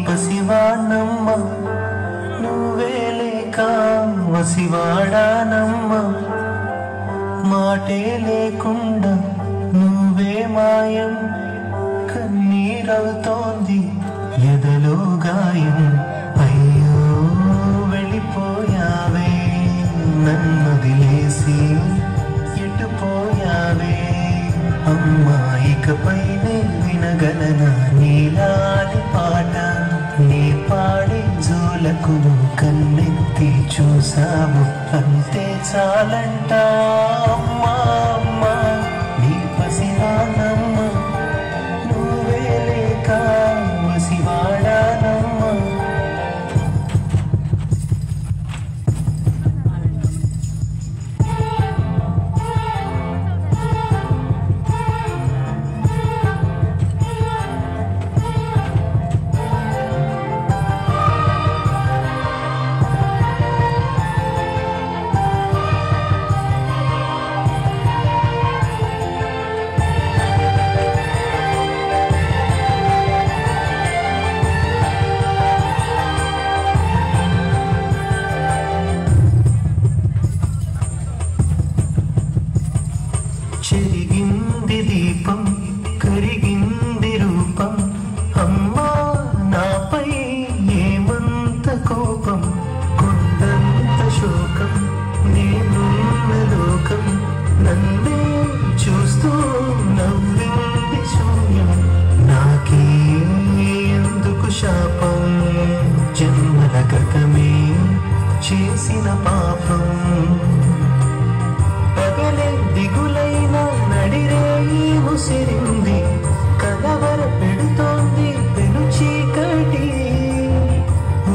పసివాణమ్మ నువ్వే లేక వసివాడానమ్మ మాటే లేకుండా నువ్వే మాయం కన్నీరవుతోంది ఎదలో గాయం అయ్యో వెళ్ళిపోయావే నన్నొదిలేసి ఎటుపోయావే అమ్మా ఇకపైనే వినగలనా నీలాలి పాట నీ పాడే జోలకు కన్నెత్తి చూసావు అంతే చాలంట అమ్మా అమ్మా నీ పసివానమ్మ నువ్వే లేక వసివాడానమ్మ చెరిగింది దీపం కరిగింది రూపం అమ్మా నాపై ఏమంత కోపం కొండంత శోకం నేనున్న లోకం నన్నే చూస్తూ నవ్వింది శూన్యం నాకే ఎందుకు శాపం జన్మల గతమే చేసిన పాపం పగలే దిగులైన నడిరేయి ముసిరింది కలవర పెడుతోంది పెను చీకటి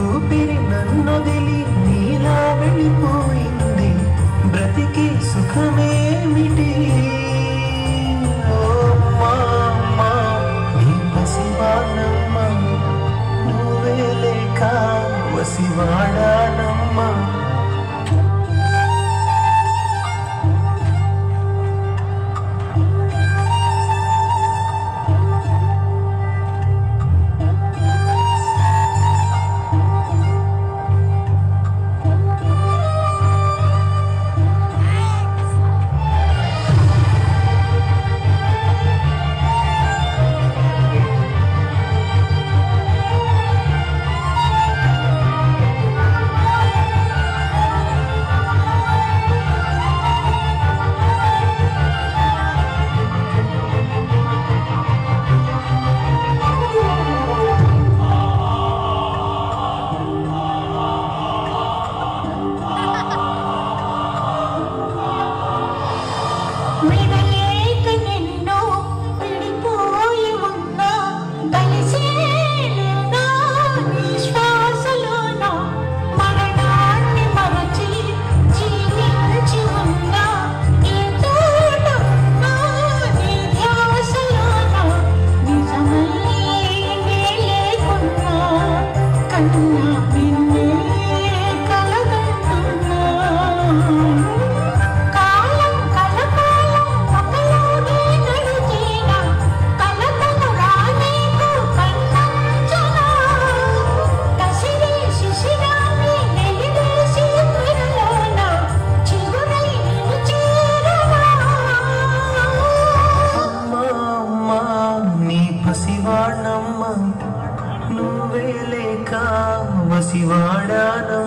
ఊపిరి నన్నొదిలి నీలా వెళ్ళిపోయింది బ్రతికి సుఖమేమిటి ఓ అమ్మా నీ పసివానమ్మ నువ్వే లేక వసివాడానమ్మ పసివాణమ్మ నువ్వే లేక వసివాడానమ్మ